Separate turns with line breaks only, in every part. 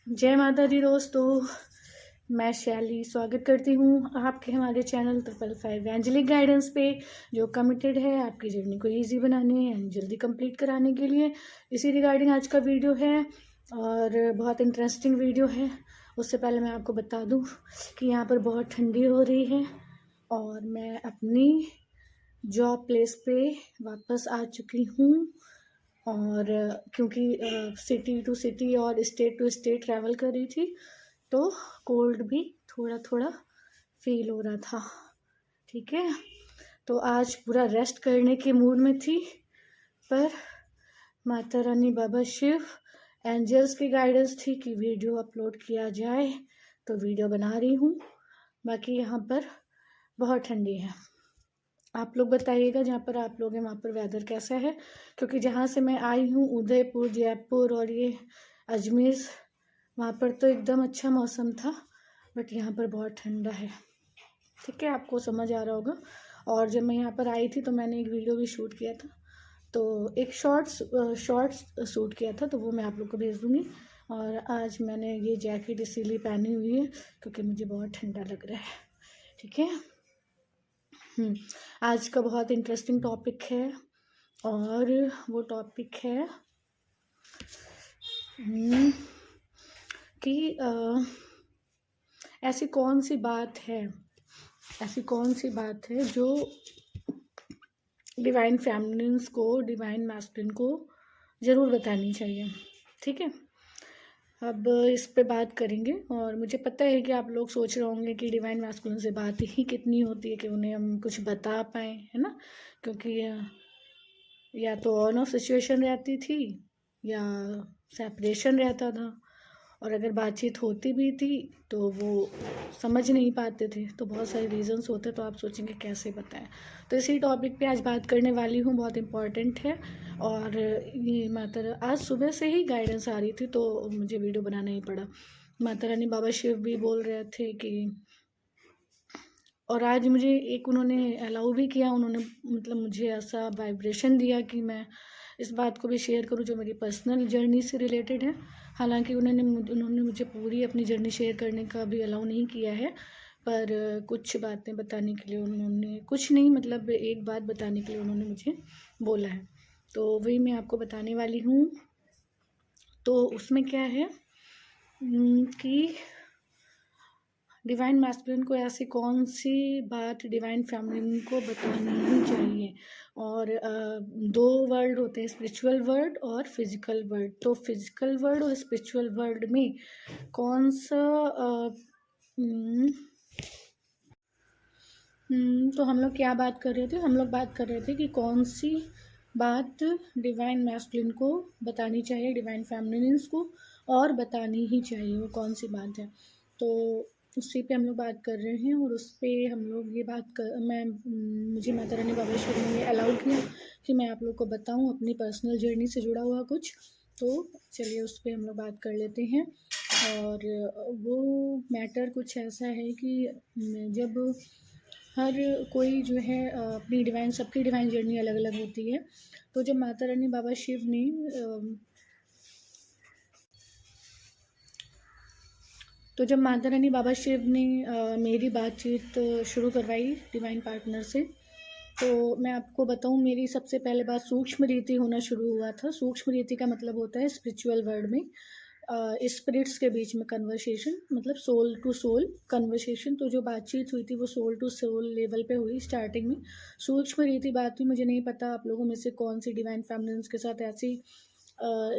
जय माता दी दोस्तों, मैं शैली स्वागत करती हूँ आपके हमारे चैनल 555 एंजेलिक गाइडेंस पे, जो कमिटेड है आपकी जर्नी को इजी बनाने एंड जल्दी कंप्लीट कराने के लिए। इसी रिगार्डिंग आज का वीडियो है और बहुत इंटरेस्टिंग वीडियो है। उससे पहले मैं आपको बता दूँ कि यहाँ पर बहुत ठंडी हो रही है और मैं अपनी जॉब प्लेस पे वापस आ चुकी हूँ। और क्योंकि सिटी टू सिटी और स्टेट टू स्टेट ट्रैवल कर रही थी तो कोल्ड भी थोड़ा थोड़ा फील हो रहा था। ठीक है, तो आज पूरा रेस्ट करने के मूड में थी, पर माता रानी, बाबा शिव, एंजल्स की गाइडेंस थी कि वीडियो अपलोड किया जाए, तो वीडियो बना रही हूँ। बाकी यहाँ पर बहुत ठंडी है। आप लोग बताइएगा जहाँ पर आप लोग हैं वहाँ पर वेदर कैसा है, क्योंकि जहाँ से मैं आई हूँ उदयपुर, जयपुर और ये अजमेर, वहाँ पर तो एकदम अच्छा मौसम था, बट यहाँ पर बहुत ठंडा है। ठीक है, आपको समझ आ रहा होगा। और जब मैं यहाँ पर आई थी तो मैंने एक वीडियो भी शूट किया था, तो एक शॉर्ट्स शूट किया था, तो वो मैं आप लोग को भेज दूँगी। और आज मैंने ये जैकेट इसीलिए पहनी हुई है क्योंकि मुझे बहुत ठंडा लग रहा है। ठीक है, आज का बहुत इंटरेस्टिंग टॉपिक है और वो टॉपिक है कि ऐसी कौन सी बात है जो डिवाइन फेमिनिन्स को, डिवाइन मैस्कुलिन को ज़रूर बतानी चाहिए। ठीक है, अब इस पे बात करेंगे। और मुझे पता है कि आप लोग सोच रहे होंगे कि डिवाइन मैस्कुलिन से बात ही कितनी होती है कि उन्हें हम कुछ बता पाएँ, है ना, क्योंकि या तो ऑन ऑफ सिचुएशन रहती थी या सेपरेशन रहता था, और अगर बातचीत होती भी थी तो वो समझ नहीं पाते थे, तो बहुत सारे रीजंस होते। तो आप सोचेंगे कैसे बताएं, तो इसी टॉपिक पे आज बात करने वाली हूँ, बहुत इम्पॉर्टेंट है। और ये माता आज सुबह से ही गाइडेंस आ रही थी तो मुझे वीडियो बनाना ही पड़ा। माता रानी, बाबा शिव भी बोल रहे थे कि, और आज मुझे एक उन्होंने अलाउ भी किया, उन्होंने मतलब मुझे ऐसा वाइब्रेशन दिया कि मैं इस बात को भी शेयर करूं जो मेरी पर्सनल जर्नी से रिलेटेड है। हालांकि उन्होंने मुझे पूरी अपनी जर्नी शेयर करने का भी अलाउ नहीं किया है, पर कुछ बातें बताने के लिए उन्होंने, कुछ नहीं मतलब एक बात बताने के लिए उन्होंने मुझे बोला है, तो वही मैं आपको बताने वाली हूँ। तो उसमें क्या है कि डिवाइन मैस्कुलिन को ऐसी कौन सी बात डिवाइन फेमिनिन को बतानी ही चाहिए। और दो वर्ल्ड होते हैं, स्पिरिचुअल वर्ल्ड और फिजिकल वर्ल्ड। तो फिजिकल वर्ल्ड और स्पिरिचुअल वर्ल्ड में कौन सा तो हम लोग क्या बात कर रहे थे, हम लोग बात कर रहे थे कि कौन सी बात डिवाइन मैस्कुलिन को बतानी चाहिए, डिवाइन फेमिनिन्स को, और बतानी ही चाहिए, वो कौन सी बात है। तो उसी पे हम लोग बात कर रहे हैं। और उस पर हम लोग ये बात कर मुझे माता रानी, बाबा शिव ने ये अलाउ किया कि मैं आप लोग को बताऊं अपनी पर्सनल जर्नी से जुड़ा हुआ कुछ। तो चलिए उस पर हम लोग बात कर लेते हैं। और वो मैटर कुछ ऐसा है कि जब हर कोई जो है अपनी डिवाइन, सबकी डिवाइन जर्नी अलग अलग होती है। तो जब माता रानी, बाबा शिव ने मेरी बातचीत शुरू करवाई डिवाइन पार्टनर से, तो मैं आपको बताऊं, मेरी सबसे पहले बात सूक्ष्म रीति होना शुरू हुआ था। सूक्ष्म रीति का मतलब होता है स्पिरिचुअल वर्ल्ड में स्पिरिट्स के बीच में कन्वर्सेशन, मतलब सोल टू सोल कन्वर्सेशन। तो जो बातचीत हुई थी वो सोल टू सोल लेवल पे हुई स्टार्टिंग में। सूक्ष्म रीति बात हुई, मुझे नहीं पता आप लोगों में से कौन सी डिवाइन फेमिनिन्स के साथ ऐसी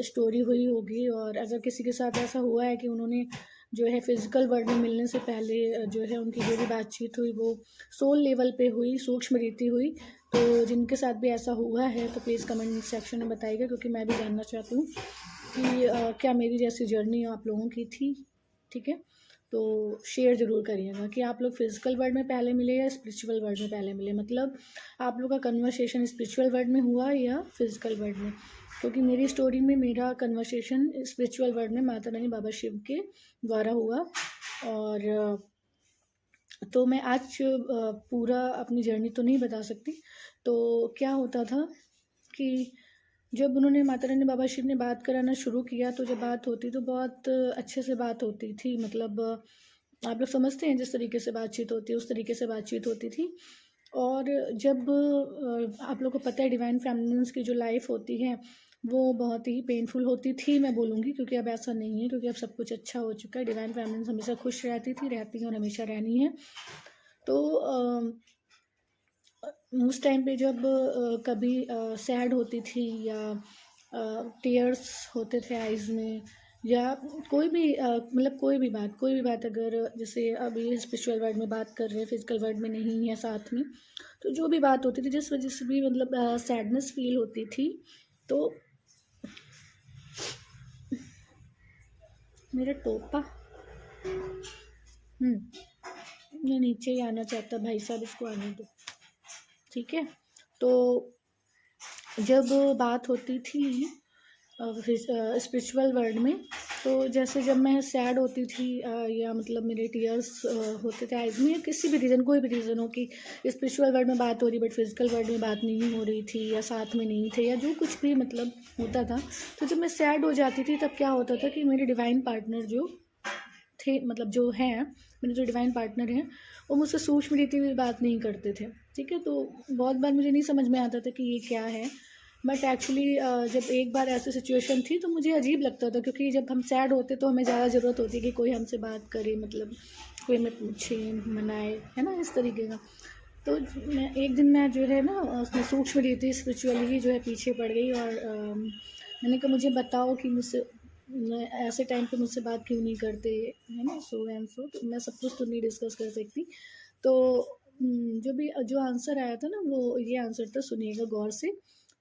स्टोरी हुई होगी, और अगर किसी के साथ ऐसा हुआ है कि उन्होंने जो है फिजिकल वर्ल्ड में मिलने से पहले जो है उनकी जो भी बातचीत हुई वो सोल लेवल पे हुई, सूक्ष्म रीति हुई, तो जिनके साथ भी ऐसा हुआ है तो प्लीज़ कमेंट सेक्शन में बताइएगा, क्योंकि मैं भी जानना चाहती हूँ कि क्या मेरी जैसी जर्नी आप लोगों की थी। ठीक है, तो शेयर ज़रूर करिएगा कि आप लोग फिजिकल वर्ल्ड में पहले मिले या स्पिरिचुअल वर्ल्ड में पहले मिले, मतलब आप लोग का कन्वर्सेशन स्पिरिचुअल वर्ल्ड में हुआ या फिजिकल वर्ल्ड में। क्योंकि मेरी स्टोरी में मेरा कन्वर्सेशन स्पिरिचुअल वर्ल्ड में माता रानी, बाबा शिव के द्वारा हुआ। और तो मैं आज पूरा अपनी जर्नी तो नहीं बता सकती। तो क्या होता था कि जब उन्होंने माता रानी बाबा शिव ने बात कराना शुरू किया तो जब बात होती तो बहुत अच्छे से बात होती थी, मतलब आप लोग समझते हैं जिस तरीके से बातचीत होती है उस तरीके से बातचीत होती थी। और जब आप लोग को पता है डिवाइन फेमिनिन्स की जो लाइफ होती है वो बहुत ही पेनफुल होती थी, मैं बोलूँगी, क्योंकि अब ऐसा नहीं है, क्योंकि अब सब कुछ अच्छा हो चुका है। डिवाइन फेमिनिन्स हमेशा खुश रहती थी, रहती हैं और हमेशा रहनी है। तो उस टाइम पे जब कभी सैड होती थी या टीयर्स होते थे आइज़ में, या कोई भी मतलब कोई भी बात अगर जैसे अभी स्पिरिचुअल वर्ल्ड में बात कर रहे हैं, फिजिकल वर्ल्ड में नहीं है साथ में, तो जो भी बात होती थी जिस वजह से भी मतलब सैडनेस फील होती थी, तो मेरा टोपा ये नीचे ही आना चाहता भाई साहब, इसको आने दो, ठीक है। तो जब बात होती थी स्पिरिचुअल वर्ल्ड में, तो जैसे जब मैं सैड होती थी या मतलब मेरे टीयर्स होते थे आइज़ में, या किसी भी रीज़न, कोई भी रीज़न हो कि स्पिरिचुअल वर्ल्ड में बात हो रही बट फिजिकल वर्ल्ड में बात नहीं हो रही थी, या साथ में नहीं थे, या जो कुछ भी मतलब होता था, तो जब मैं सैड हो जाती थी तब क्या होता था कि मेरे डिवाइन पार्टनर जो थे, मतलब जो हैं मेरे जो डिवाइन पार्टनर हैं, वो मुझसे सूक्ष्म रीति हुई बात नहीं करते थे, ठीक है। तो बहुत बार मुझे नहीं समझ में आता था कि ये क्या है, बट एक्चुअली जब एक बार ऐसी सिचुएशन थी तो मुझे अजीब लगता था, क्योंकि जब हम सैड होते तो हमें ज़्यादा ज़रूरत होती है कि कोई हमसे बात करे, मतलब कोई हमें पूछे, मनाए, है ना, इस तरीके का। तो मैं एक दिन मैं जो है ना उसमें सूक्ष्म रीति स्पिरिचुअली जो है पीछे पड़ गई, और मैंने कहा मुझे बताओ कि मुझसे ऐसे टाइम पे मुझसे बात क्यों नहीं करते, है ना, सो एंड सो। तो मैं सब कुछ तो नहीं डिस्कस कर सकती, तो जो आंसर आया था ना वो ये आंसर था, सुनिएगा गौर से।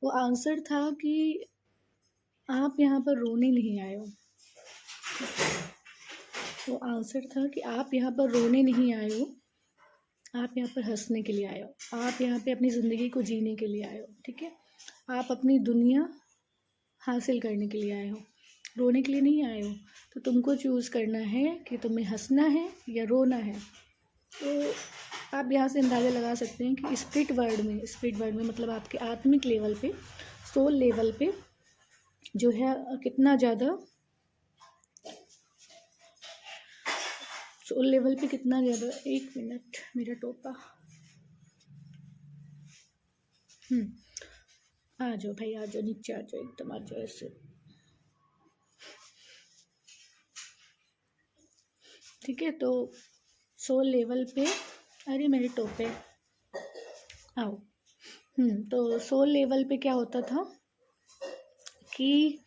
वो आंसर था कि आप यहाँ पर रोने नहीं आए हो। वो आंसर था कि आप यहाँ पर रोने नहीं आए हो, आप यहाँ पर हंसने के लिए आए हो, आप यहाँ पे अपनी ज़िंदगी को जीने के लिए आए हो, ठीक है। आप अपनी दुनिया हासिल करने के लिए आए हो, रोने के लिए नहीं आए हो। तो तुमको चूज़ करना है कि तुम्हें हंसना है या रोना है। तो आप यहाँ से अंदाज़ा लगा सकते हैं कि स्पिरिट वर्ल्ड में मतलब आपके आत्मिक लेवल पे, सोल लेवल पे जो है कितना ज़्यादा, सोल लेवल पे कितना ज़्यादा, एक मिनट मेरा टोपा, आ जाओ भाई, आ जाओ नीचे, आ जाओ एकदम, आ जाओ ऐसे, ठीक है। तो सोल लेवल पे, अरे मेरे टोपे आओ, तो सोल लेवल पे क्या होता था कि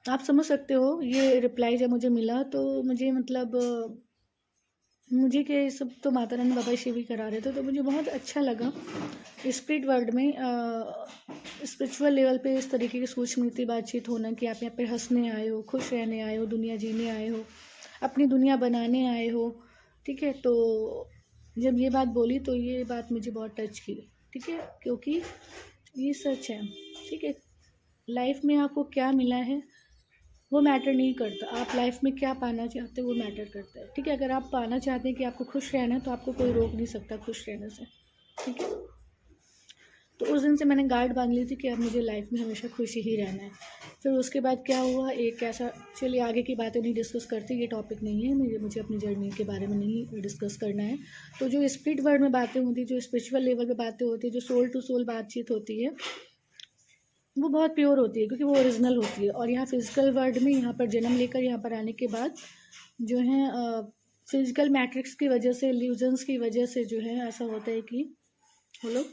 आप समझ सकते हो, ये रिप्लाई जब मुझे मिला तो मुझे मतलब मुझे क्या, ये सब तो माता रानी बाबा शिव ही करा रहे थे, तो मुझे बहुत अच्छा लगा स्पिरिट वर्ल्ड में स्पिरिचुअल लेवल पे इस तरीके की सूक्ष्म बातचीत होना, कि आप यहाँ पे हंसने आए हो, खुश रहने आए हो, दुनिया जीने आए हो, अपनी दुनिया बनाने आए हो, ठीक है। तो जब ये बात बोली तो ये बात मुझे बहुत टच की, ठीक है, क्योंकि ये सच है, ठीक है। लाइफ में आपको क्या मिला है वो मैटर नहीं करता, आप लाइफ में क्या पाना चाहते हो वो मैटर करता है, ठीक है। अगर आप पाना चाहते हैं कि आपको खुश रहना है तो आपको कोई रोक नहीं सकता खुश रहने से, ठीक है। तो उस दिन से मैंने गार्ड बांध ली थी कि अब मुझे लाइफ में हमेशा खुशी ही रहना है। फिर उसके बाद क्या हुआ, एक ऐसा, चलिए आगे की बातें नहीं डिस्कस करती, ये टॉपिक नहीं है, मुझे अपनी जर्नी के बारे में नहीं डिस्कस करना है। तो जो स्पिरिट वर्ल्ड में बातें होती, जो स्पिरिचुअल लेवल पे बातें होती है, जो सोल टू सोल बातचीत होती है, वो बहुत प्योर होती है, क्योंकि वो ओरिजिनल होती है। और यहाँ फिजिकल वर्ल्ड में यहाँ पर जन्म लेकर यहाँ पर आने के बाद जो है फिजिकल मैट्रिक्स की वजह से, इल्यूजन्स की वजह से जो है ऐसा होता है कि वो लोग,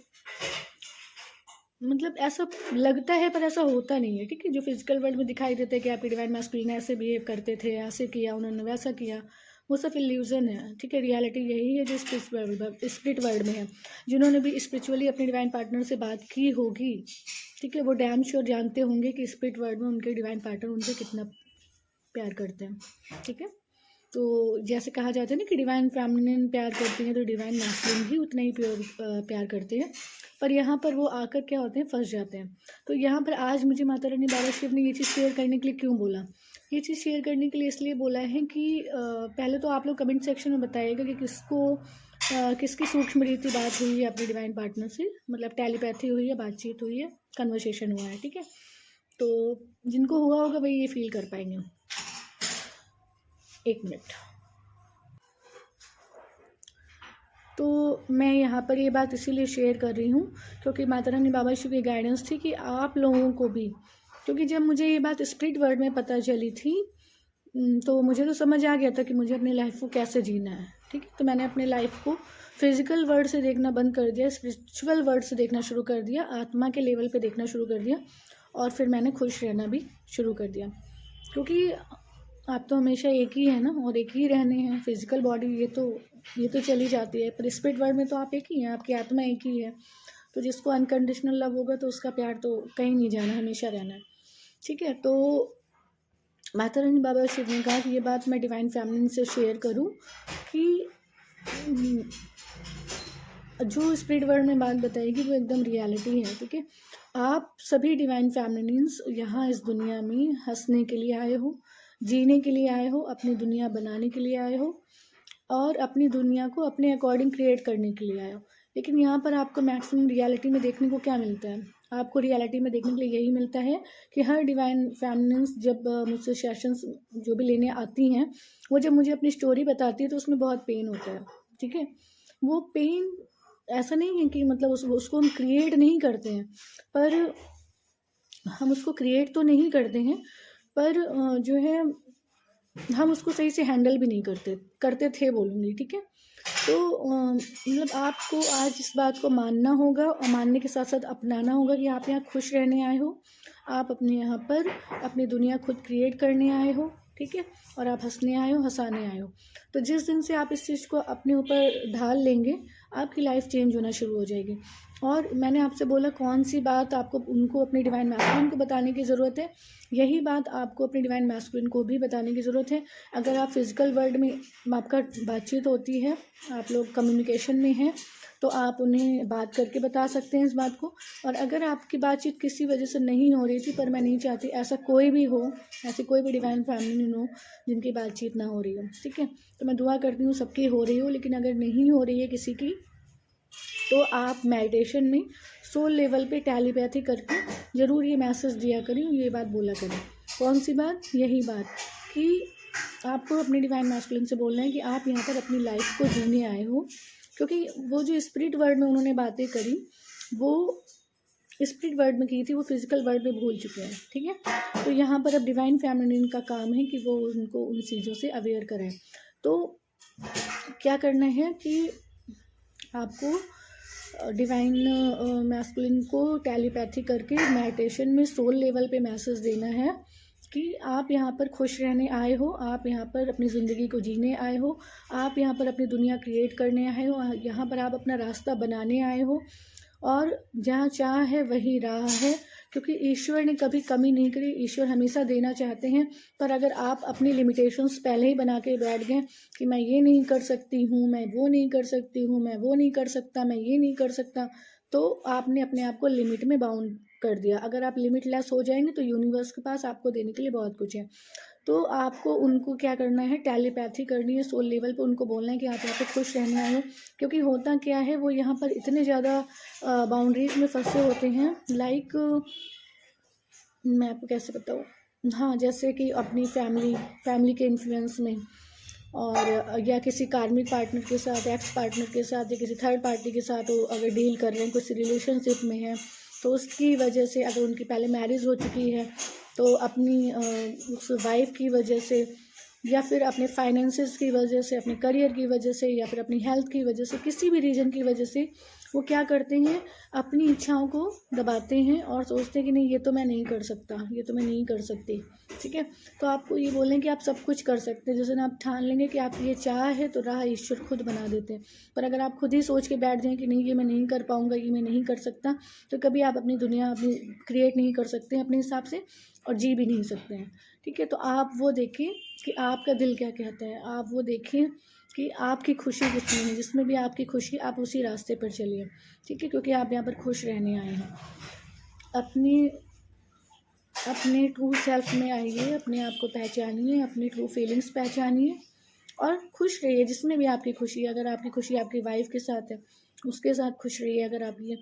मतलब ऐसा लगता है पर ऐसा होता नहीं है, ठीक है। जो फिजिकल वर्ल्ड में दिखाई देता है कि आपके डिवाइन मैस्कुलिन ऐसे बिहेव करते थे, ऐसे किया उन्होंने, वैसा किया, वो सब इल्यूजन है, ठीक है। रियलिटी यही है जो स्पिरिट वर्ल्ड में है। जिन्होंने भी स्पिरिचुअली अपने डिवाइन पार्टनर से बात की होगी, ठीक है, वो डैम श्योर जानते होंगे कि स्पिरिट वर्ल्ड में उनके डिवाइन पार्टनर उनसे कितना प्यार करते हैं, ठीक है। तो जैसे कहा जाता है ना कि डिवाइन फेमिनिन प्यार करती हैं तो डिवाइन मैस्कुलिन भी उतना ही प्यार करते हैं, पर यहाँ पर वो आकर क्या होते हैं, फंस जाते हैं। तो यहाँ पर आज मुझे माता रानी बाबा शिव ने ये चीज़ शेयर करने के लिए क्यों बोला, ये चीज़ शेयर करने के लिए इसलिए बोला है कि पहले तो आप लोग कमेंट सेक्शन में बताइएगा कि किसकी सूक्ष्म रीति बात हुई है अपने डिवाइन पार्टनर से, मतलब टेलीपैथी हुई है, बातचीत हुई है, कन्वर्सेशन हुआ है, ठीक है। तो जिनको हुआ होगा भाई ये फील कर पाएंगे। एक मिनट। तो मैं यहाँ पर ये बात इसीलिए शेयर कर रही हूँ क्योंकि माता रानी बाबा शिव की गाइडेंस थी कि आप लोगों को भी, क्योंकि जब मुझे ये बात स्पिरिट वर्ल्ड में पता चली थी तो मुझे तो समझ आ गया था कि मुझे अपनी लाइफ को कैसे जीना है, ठीक है। तो मैंने अपने लाइफ को फिजिकल वर्ल्ड से देखना बंद कर दिया, स्पिरिचुअल वर्ल्ड से देखना शुरू कर दिया, आत्मा के लेवल पे देखना शुरू कर दिया, और फिर मैंने खुश रहना भी शुरू कर दिया। क्योंकि आप तो हमेशा एक ही है ना, और एक ही रहने हैं। फिजिकल बॉडी ये तो चली जाती है, पर स्पिरिट वर्ल्ड में तो आप एक ही हैं, आपकी आत्मा एक ही है। तो जिसको अनकंडीशनल लव होगा तो उसका प्यार तो कहीं नहीं जाना, हमेशा रहना है, ठीक है। तो माता रानी बाबा शिव ने कहा कि ये बात मैं डिवाइन फैमिली से शेयर करूं कि जो स्पिरिट वर्ल्ड में बात बताएगी वो एकदम रियलिटी है, ठीक है। आप सभी डिवाइन फैमिलीन्स यहाँ इस दुनिया में हंसने के लिए आए हो, जीने के लिए आए हो, अपनी दुनिया बनाने के लिए आए हो, और अपनी दुनिया को अपने अकॉर्डिंग क्रिएट करने के लिए आए हो। लेकिन यहाँ पर आपको मैक्सिमम रियलिटी में देखने को क्या मिलता है? आपको रियलिटी में देखने के लिए यही मिलता है कि हर डिवाइन फैमिलीन्स जब मुझसे सेशंस जो भी लेने आती हैं, वो जब मुझे अपनी स्टोरी बताती है तो उसमें बहुत पेन होता है, ठीक है। वो पेन ऐसा नहीं है कि मतलब उसको हम क्रिएट नहीं करते हैं, पर हम उसको क्रिएट तो नहीं करते हैं, पर जो है हम उसको सही से हैंडल भी नहीं करते थे बोलूँगी, ठीक है। तो मतलब आपको आज इस बात को मानना होगा, और मानने के साथ साथ अपनाना होगा कि आप यहाँ खुश रहने आए हो, आप अपने यहाँ पर अपनी दुनिया खुद क्रिएट करने आए हो, ठीक है, और आप हंसने आए हो, हंसाने आए हो। तो जिस दिन से आप इस चीज़ को अपने ऊपर ढाल लेंगे, आपकी लाइफ चेंज होना शुरू हो जाएगी। और मैंने आपसे बोला कौन सी बात आपको उनको अपनी डिवाइन मैस्कुलिन को बताने की ज़रूरत है, यही बात आपको अपनी डिवाइन मैस्कुलिन को भी बताने की ज़रूरत है। अगर आप फिजिकल वर्ल्ड में आपका बातचीत होती है, आप लोग कम्युनिकेशन में हैं, तो आप उन्हें बात करके बता सकते हैं इस बात को। और अगर आपकी बातचीत किसी वजह से नहीं हो रही थी, पर मैं नहीं चाहती ऐसा कोई भी हो, ऐसी कोई भी डिवाइन फैमिली हो जिनकी बातचीत ना हो रही हो, ठीक है। तो मैं दुआ करती हूँ सबकी हो रही हो, लेकिन अगर नहीं हो रही है किसी की, तो आप मेडिटेशन में सोल लेवल पे टेलीपैथी करके ज़रूर ये मैसेज दिया करें, ये बात बोला करें। कौन सी बात? यही बात कि आपको अपनी डिवाइन मैस्कुलिन से बोलना है कि आप यहाँ पर अपनी लाइफ को जीने आए हो, क्योंकि वो जो स्पिरिट वर्ल्ड में उन्होंने बातें करी, वो स्पिरिट वर्ल्ड में की थी, वो फिजिकल वर्ल्ड में भूल चुके हैं, ठीक है। तो यहाँ पर अब डिवाइन फैमिलीन का काम है कि वो उनको उन चीज़ों से अवेयर करें। तो क्या करना है कि आपको डिवाइन मैस्कुलिन को टेलीपैथी करके मेडिटेशन में सोल लेवल पे मैसेज देना है कि आप यहाँ पर खुश रहने आए हो, आप यहाँ पर अपनी ज़िंदगी को जीने आए हो, आप यहाँ पर अपनी दुनिया क्रिएट करने आए हो, यहाँ पर आप अपना रास्ता बनाने आए हो, और जहाँ चाह है वही राह है। क्योंकि ईश्वर ने कभी कमी नहीं करी, ईश्वर हमेशा देना चाहते हैं। पर अगर आप अपनी लिमिटेशंस पहले ही बना के बैठ गए कि मैं ये नहीं कर सकती हूँ, मैं वो नहीं कर सकती हूँ, मैं वो नहीं कर सकता, मैं ये नहीं कर सकता, तो आपने अपने आप को लिमिट में बाउंड कर दिया। अगर आप लिमिटलेस हो जाएंगे तो यूनिवर्स के पास आपको देने के लिए बहुत कुछ है। तो आपको उनको क्या करना है, टेलीपैथी करनी है सोल लेवल पे, उनको बोलना है कि आप यहाँ पे खुश रहने आए हो। क्योंकि होता क्या है, वो यहाँ पर इतने ज़्यादा बाउंड्रीज में फंसे होते हैं, लाइक मैं आपको कैसे बताऊँ, हाँ, जैसे कि अपनी फैमिली के इन्फ्लुएंस में, और या किसी कार्मिक पार्टनर के साथ, एक्स पार्टनर के साथ, या किसी थर्ड पार्टी के साथ वो अगर डील कर रहे हैं, कुछ रिलेशनशिप में है, तो उसकी वजह से, अगर उनकी पहले मैरिज हो चुकी है तो अपनी उस वाइफ की वजह से, या फिर अपने फाइनेंसेस की वजह से, अपने करियर की वजह से, या फिर अपनी हेल्थ की वजह से, किसी भी रीज़न की वजह से वो क्या करते हैं, अपनी इच्छाओं को दबाते हैं और सोचते हैं कि नहीं ये तो मैं नहीं कर सकता, ये तो मैं नहीं कर सकती, ठीक है। तो आपको ये बोलें कि आप सब कुछ कर सकते हैं। जैसे ना आप ठान लेंगे कि आप ये चाह है, तो राह ईश्वर खुद बना देते हैं। पर अगर आप खुद ही सोच के बैठ जाएं कि नहीं ये मैं नहीं कर पाऊँगा, ये मैं नहीं कर सकता, तो कभी आप अपनी दुनिया अपनी क्रिएट नहीं कर सकते हैं अपने हिसाब से, और जी भी नहीं सकते हैं, ठीक है। तो आप वो देखें कि आपका दिल क्या कहता है, आप वो देखें कि आपकी खुशी किसमें है, जिसमें भी आपकी खुशी, आप उसी रास्ते पर चलिए, ठीक है। क्योंकि आप यहाँ पर खुश रहने आए हैं। अपने ट्रू सेल्फ में आइए, अपने आप को पहचानिए, अपनी ट्रू फीलिंग्स पहचानिए और खुश रहिए जिसमें भी आपकी खुशी है। अगर आपकी खुशी आपकी वाइफ के साथ है, उसके साथ खुश रहिए। अगर आपकी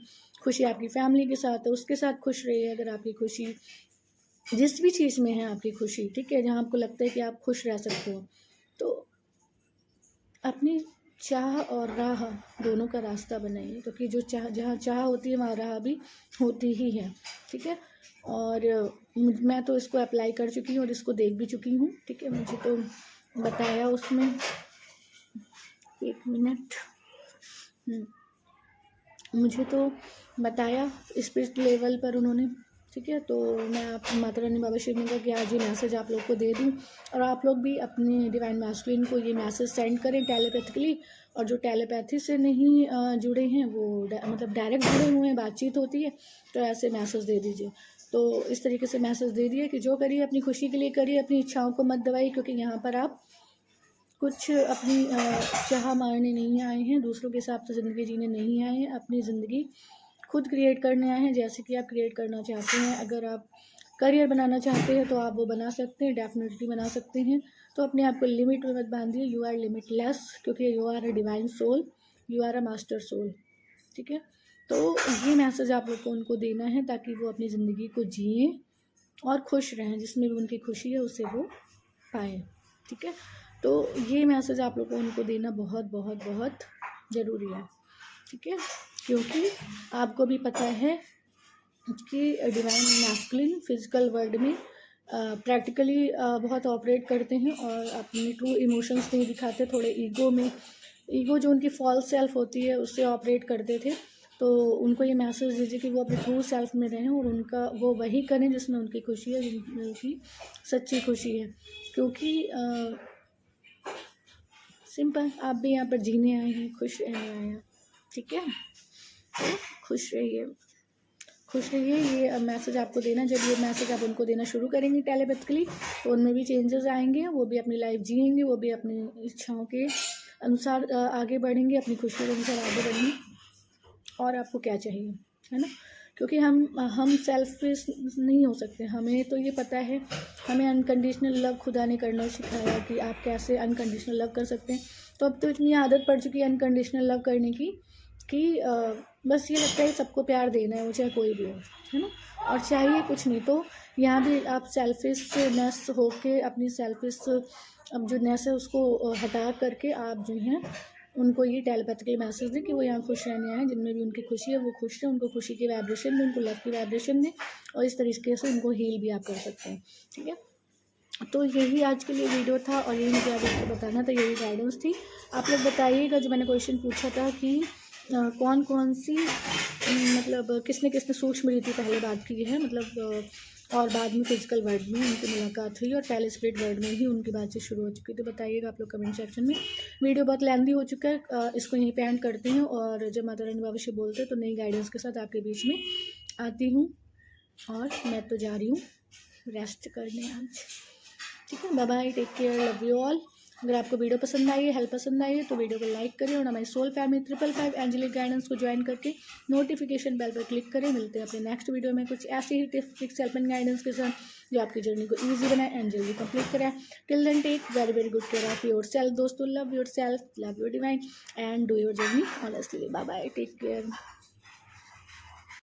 खुशी आपकी फैमिली के साथ है, उसके साथ खुश रहिए। अगर आपकी खुशी जिस भी चीज़ में है आपकी खुशी, ठीक है, जहाँ आपको लगता है कि आप खुश रह सकते हो, तो अपनी चाह और राह दोनों का रास्ता बनाइए, क्योंकि जो जहाँ चाह होती है वहाँ राह भी होती ही है, ठीक है। और मैं तो इसको अप्लाई कर चुकी हूँ और इसको देख भी चुकी हूँ, ठीक है। मुझे तो बताया उसमें, एक मिनट, मुझे तो बताया स्पिरिट लेवल पर उन्होंने, ठीक है। तो मैं आप माता रानी बाबा शिव ने कहा कि आज ये मैसेज आप लोग को दे दूं, और आप लोग भी अपने डिवाइन मैस्कुलिन को ये मैसेज सेंड करें टेलीपैथिकली। और जो टेलीपैथी से नहीं जुड़े हैं, वो मतलब डायरेक्ट जुड़े हुए हैं, बातचीत होती है, तो ऐसे मैसेज दे दीजिए। तो इस तरीके से मैसेज दे दिए कि जो करिए अपनी खुशी के लिए करिए, अपनी इच्छाओं को मत दबाइए, क्योंकि यहाँ पर आप कुछ अपनी चाह मारने नहीं आए हैं, दूसरों के हिसाब से ज़िंदगी जीने नहीं आए हैं, अपनी ज़िंदगी खुद क्रिएट करने आए हैं, जैसे कि आप क्रिएट करना चाहते हैं। अगर आप करियर बनाना चाहते हैं तो आप वो बना सकते हैं, डेफिनेटली बना सकते हैं। तो अपने आप को लिमिट में मत बांधिए, यू आर लिमिटलेस, क्योंकि you are a divine soul, you are a master soul, ठीक है। तो ये मैसेज आप लोग को उनको देना है, ताकि वो अपनी ज़िंदगी को जिए और खुश रहें, जिसमें भी उनकी खुशी है उसे वो पाएँ, ठीक है। तो ये मैसेज आप लोग को उनको देना बहुत बहुत बहुत ज़रूरी है, ठीक है, क्योंकि आपको भी पता है कि डिवाइन मैस्कुलिन फिजिकल वर्ल्ड में प्रैक्टिकली बहुत ऑपरेट करते हैं और अपनी ट्रू इमोशंस नहीं दिखाते, थोड़े ईगो में, ईगो जो उनकी फॉल्स सेल्फ होती है उससे ऑपरेट करते थे। तो उनको ये मैसेज दीजिए कि वो अपने ट्रू सेल्फ में रहें और उनका वो वही करें जिसमें उनकी खुशी है, जिसमें उनकी सच्ची खुशी है। क्योंकि सिंपल, आप भी यहाँ पर जीने आए हैं, खुश रहने आए हैं, ठीक है। तो खुश रहिए, खुश रहिए। ये मैसेज आपको देना, जब ये मैसेज आप उनको देना शुरू करेंगे टेलीपैथिकली, तो उनमें भी चेंजेस आएंगे, वो भी अपनी लाइफ जिएंगे, वो भी अपनी इच्छाओं के अनुसार आगे बढ़ेंगे, अपनी खुशी के अनुसार आगे बढ़ेंगे। और आपको क्या चाहिए, है ना, क्योंकि हम सेल्फिश नहीं हो सकते। हमें तो ये पता है, हमें अनकंडीशनल लव खुदा ने करना सिखाया कि आप कैसे अनकंडीशनल लव कर सकते हैं। तो अब तो इतनी आदत पड़ चुकी है अनकंडीशनल लव करने की कि बस ये लगता है सबको प्यार देना है, वो चाहे कोई भी हो, है ना, और चाहिए कुछ नहीं। तो यहाँ भी आप सेल्फिशनेस होके, अपनी सेल्फिश अब जो नेस है उसको हटा करके आप जो हैं उनको ये टेलीपैथिकली मैसेज दें कि वो यहाँ खुश रहने आए, जिनमें भी उनकी खुशी है वो खुश हैं, उनको खुशी की वाइब्रेशन दें, उनको लव की वाइब्रेशन दें, और इस तरीके से उनको हील भी आप कर सकते हैं, ठीक है। तो यही आज के लिए वीडियो था और यही मुझे आपको बताना था, यही गाइडेंस थी। आप लोग बताइएगा, जो मैंने क्वेश्चन पूछा था कि कौन कौन सी मतलब किसने किसने सूक्ष्म रीति पहले बात की है, मतलब और बाद में फिजिकल वर्ल्ड में उनकी मुलाकात हुई और पहले स्पिरिट वर्ल्ड में ही उनकी बातचीत शुरू हो चुकी। तो बताइएगा आप लोग कमेंट सेक्शन में। वीडियो बहुत लेंदी हो चुका है, इसको यहीं पे एंड करते हैं, और जब माता रानी बाबा शिव बोलते हैं तो नई गाइडेंस के साथ आपके बीच में आती हूँ। और मैं तो जा रही हूँ रेस्ट करने आज, ठीक है। Bye bye, take care, love you all. अगर आपको वीडियो पसंद आई है, हेल्प पसंद आई है, तो वीडियो को लाइक करें और हमारी सोल फैमिली 555 एंजेलिक गाइडेंस को ज्वाइन करके नोटिफिकेशन बेल पर क्लिक करें। मिलते हैं अपने नेक्स्ट वीडियो में कुछ ऐसी ही टिप्स हेल्प एंड गाइडेंस के साथ जो आपकी जर्नी को ईजी बनाए एंड जल्दी कंप्लीट कराए। Till then take very very good care of yourself दोस्तों, love yourself, love your divine and do your journey honestly. Bye bye, take care.